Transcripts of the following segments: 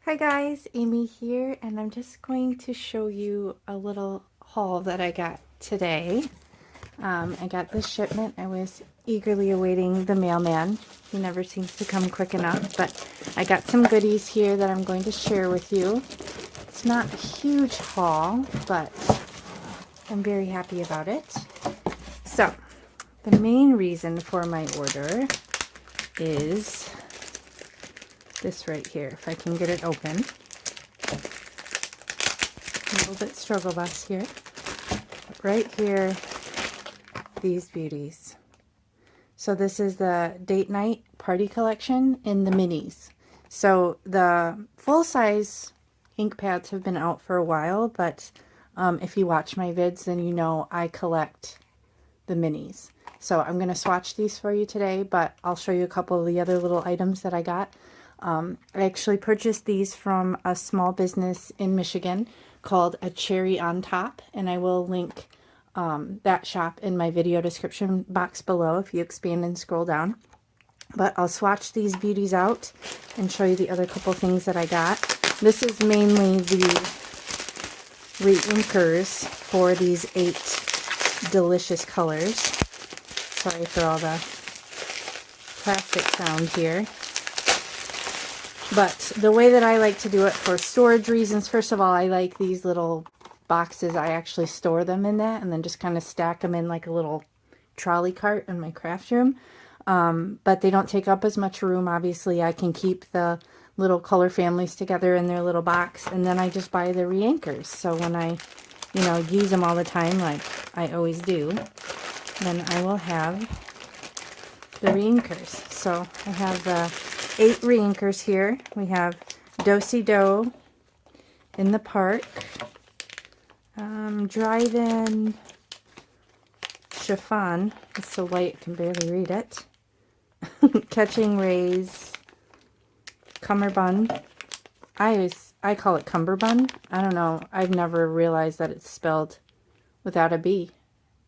Hi guys, Amy here, and I'm just going to show you a little haul that I got today. I got this shipment. I was eagerly awaiting the mailman. He never seems to come quick enough, but I got some goodies here that I'm going to share with you. It's not a huge haul, but I'm very happy about it. So, the main reason for my order is this right here, if I can get it open. A little bit struggle bus here. But right here, these beauties. So this is the date night party collection in the minis. So the full-size ink pads have been out for a while, but if you watch my vids, then you know I collect the minis. So I'm going to swatch these for you today, but I'll show you a couple of the other little items that I got. I actually purchased these from a small business in Michigan called A Cherry on Top, and I will link that shop in my video description box below if you expand and scroll down. But I'll swatch these beauties out and show you the other couple things that I got. This is mainly the reinkers for these 8 delicious colors. Sorry for all the plastic sound here. But the way that I like to do it for storage reasons, first of all, I like these little boxes. I actually store them in that and then just kind of stack them in like a little trolley cart in my craft room. But they don't take up as much room. Obviously, I can keep the little color families together in their little box, and then I just buy the re-anchors. So when I, use them all the time, like I always do, then I will have the re-anchors. So I have the 8 re-anchors here. We have Do-Si-Do, In the Park, Drive-In, Chiffon, it's so light I can barely read it, Catching Rays, Cummerbund. I call it Cumberbund. I don't know. I've never realized that it's spelled without a B.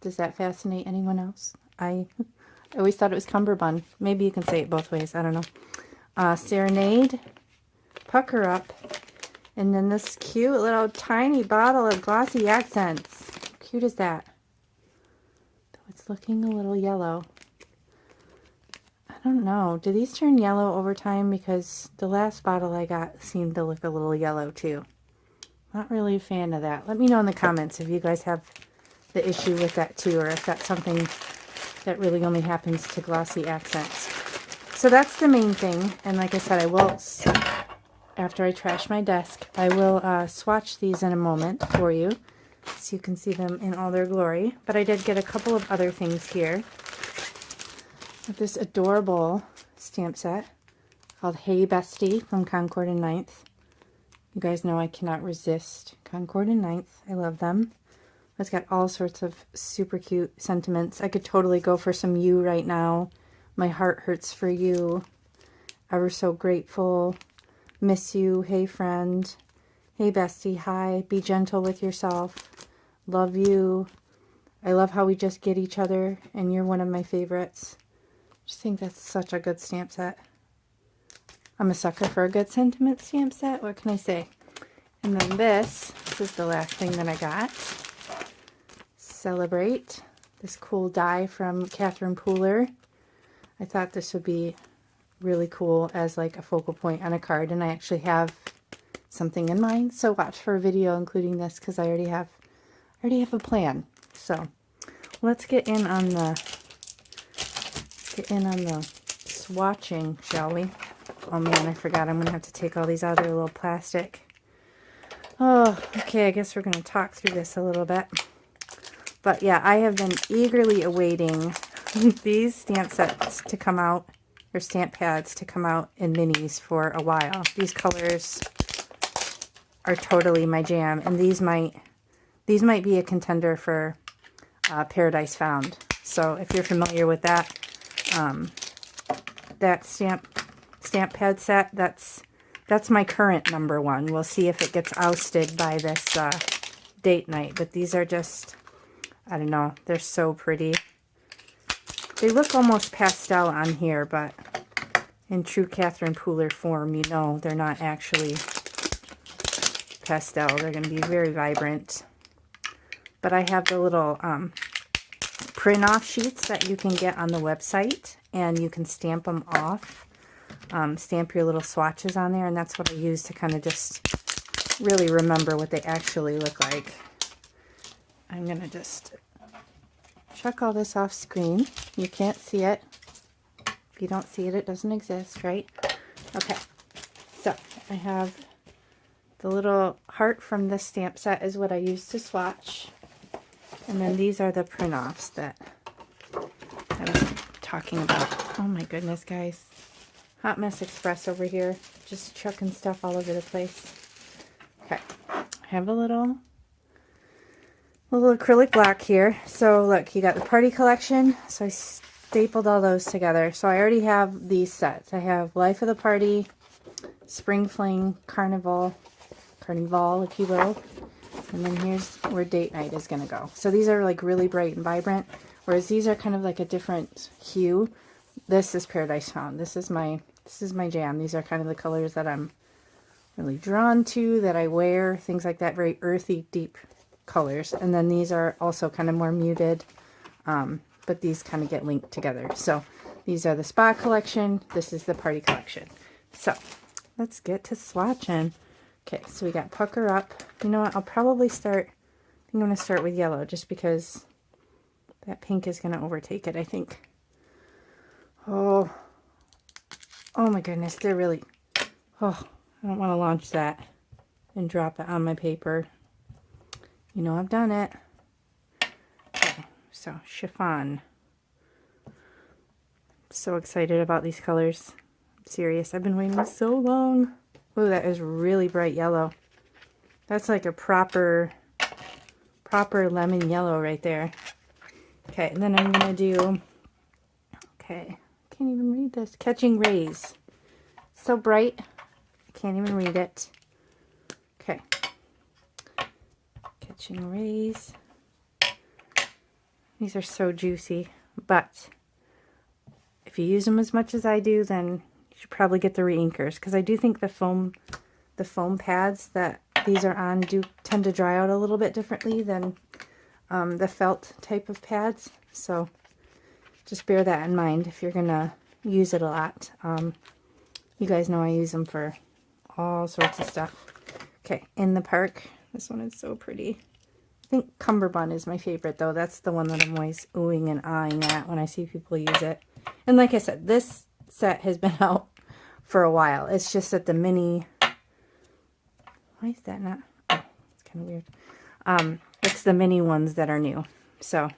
Does that fascinate anyone else? I always thought it was Cumberbund. Maybe you can say it both ways. I don't know. Serenade, Pucker Up, and then this cute little tiny bottle of glossy accents. How cute is that? Though it's looking a little yellow. I don't know. Do these turn yellow over time? Because the last bottle I got seemed to look a little yellow too. Not really a fan of that. Let me know in the comments if you guys have the issue with that too, or if that's something that really only happens to glossy accents. So that's the main thing. And like I said, I will, after I trash my desk, I will swatch these in a moment for you so you can see them in all their glory. But I did get a couple of other things here. This adorable stamp set called Hey Bestie from Concord and Ninth. You guys know I cannot resist Concord and Ninth. I love them. It's got all sorts of super cute sentiments. I could totally go for some You right now. My heart hurts for you. Ever so grateful. Miss you. Hey friend. Hey bestie. Hi. Be gentle with yourself. Love you. I love how we just get each other, and you're one of my favorites. Just think that's such a good stamp set. I'm a sucker for a good sentiment stamp set. What can I say? And then this is the last thing that I got. Celebrate. This cool die from Catherine Pooler. I thought this would be really cool as like a focal point on a card, and I actually have something in mind. So watch for a video including this because I already have a plan. So let's get in on the swatching, shall we? Oh man, I forgot. I'm gonna have to take all these out of their little plastic. Oh, okay. I guess we're gonna talk through this a little bit. But yeah, I have been eagerly awaiting these stamp sets to come out, or stamp pads to come out in minis for a while. These colors are totally my jam, and these might be a contender for Paradise Found. So if you're familiar with that, that stamp pad set, that's my current #1. We'll see if it gets ousted by this date night. But these are just, I don't know, they're so pretty. They look almost pastel on here, but in true Catherine Pooler form, they're not actually pastel. They're going to be very vibrant. But I have the little print-off sheets that you can get on the website, and you can stamp them off. Stamp your little swatches on there, and that's what I use to kind of just really remember what they actually look like. I'm going to just check all this off screen. You can't see it. If you don't see it, it doesn't exist, right? Okay, so I have the little heart from this stamp set is what I use to swatch. And then these are the print-offs that I was talking about. Oh my goodness, guys. Hot Mess Express over here. Just chucking stuff all over the place. Okay, I have a little acrylic block here. So look, you got the party collection. So I stapled all those together. So I already have these sets. I have Life of the Party, Spring Fling, Carnival, if you will. And then here's where Date Night is going to go. So these are like really bright and vibrant, whereas these are kind of like a different hue. This is Paradise Found. This is my jam. These are kind of the colors that I'm really drawn to, that I wear, things like that, very earthy, deep colors. And then these are also kind of more muted, but these kind of get linked together. So these are the Spa collection. This is the Party collection. So let's get to swatching. Okay, so we got Pucker Up. You know what? I'll probably start, I think I'm going to start with yellow just because that pink is going to overtake it, I think. Oh my goodness, they're really, I don't want to launch that and drop it on my paper. You know I've done it. Okay, so Chiffon. So excited about these colors. I'm serious, I've been waiting so long. Oh, that is really bright yellow. That's like a proper lemon yellow right there. Okay, and then I'm going to do, okay, I can't even read this. Catching Rays. So bright, I can't even read it. Okay. Catching Rays. These are so juicy, but if you use them as much as I do, then you should probably get the reinkers, because I do think the foam pads that these are on do tend to dry out a little bit differently than the felt type of pads. So just bear that in mind if you're gonna use it a lot. You guys know I use them for all sorts of stuff. Okay, In the Park. This one is so pretty. I think Cummerbund is my favorite though. That's the one that I'm always oohing and eyeing at when I see people use it. And like I said, this set has been out for a while. It's just that the mini, why is that not, oh, it's kind of weird. It's the mini ones that are new. So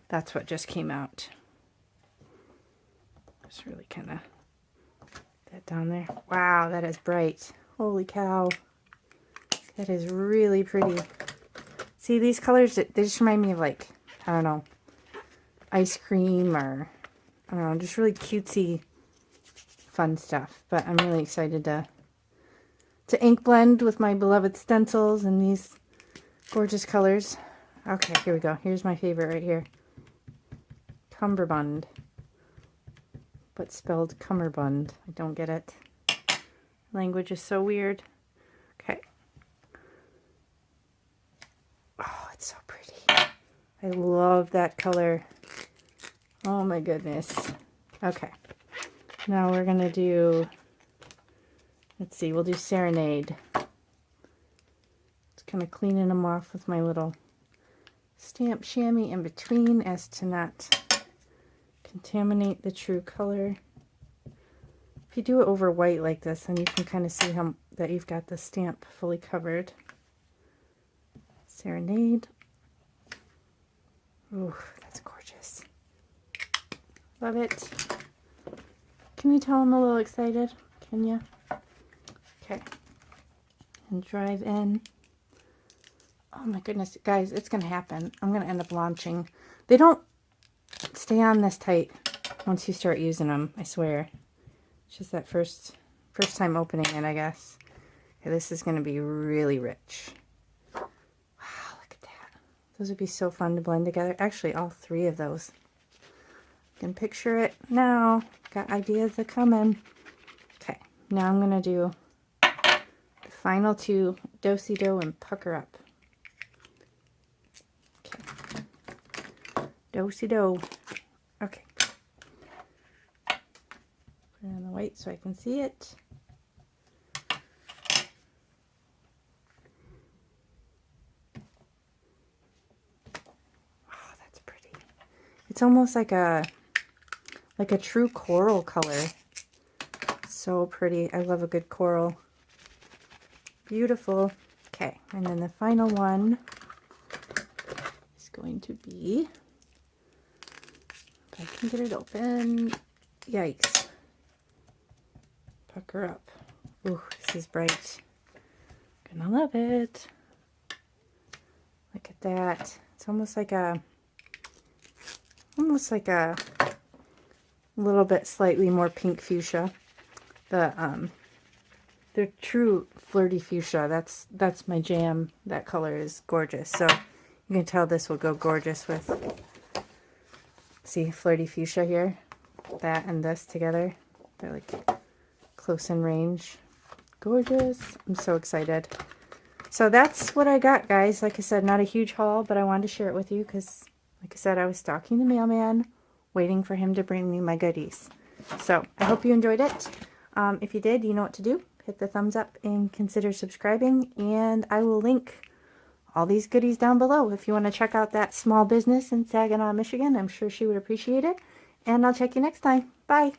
that's what just came out. Just really kind of that down there. Wow, that is bright. Holy cow. That is really pretty. See, these colors, they just remind me of, like, I don't know, ice cream, or I don't know, just really cutesy, fun stuff. But I'm really excited to ink blend with my beloved stencils and these gorgeous colors. Okay, here we go. Here's my favorite right here. Cummerbund, but spelled Cummerbund. I don't get it. Language is so weird. Okay. Oh, it's so pretty. I love that color. Oh my goodness. Okay. Now we're going to do, let's see, we'll do Serenade. Just kind of cleaning them off with my little stamp chamois in between as to not contaminate the true color. If you do it over white like this, then you can kind of see how that you've got the stamp fully covered. Serenade. Ooh, that's gorgeous. Love it. Can you tell I'm a little excited? Can you? Okay. And Drive In. Oh my goodness, guys, it's going to happen. I'm going to end up launching. They don't stay on this tight once you start using them, I swear. It's just that first time opening it, I guess. Okay, this is going to be really rich. Wow, look at that. Those would be so fun to blend together. Actually, all three of those. I can picture it now. Got ideas that come in. Okay, now I'm going to do the final two, Do-Si-Do and Pucker Up. Okay. Do-Si-Do. Okay. Put it on the white so I can see it. Oh, that's pretty. It's almost like a true coral color. So pretty. I love a good coral. Beautiful. Okay, and then the final one is going to be, if I can get it open, yikes, Pucker Up. Ooh, this is bright. Gonna love it. Look at that. It's almost like a little bit slightly more pink fuchsia. The true flirty fuchsia, that's my jam. That color is gorgeous. So you can tell this will go gorgeous with, see, flirty fuchsia here. That and this together. They're like close in range. Gorgeous. I'm so excited. So that's what I got, guys. Like I said, not a huge haul, but I wanted to share it with you because, like I said, I was stalking the mailman, waiting for him to bring me my goodies. So I hope you enjoyed it. If you did, you know what to do. Hit the thumbs up and consider subscribing, and I will link all these goodies down below if you want to check out that small business in Saginaw, Michigan. I'm sure she would appreciate it, and I'll check you next time. Bye.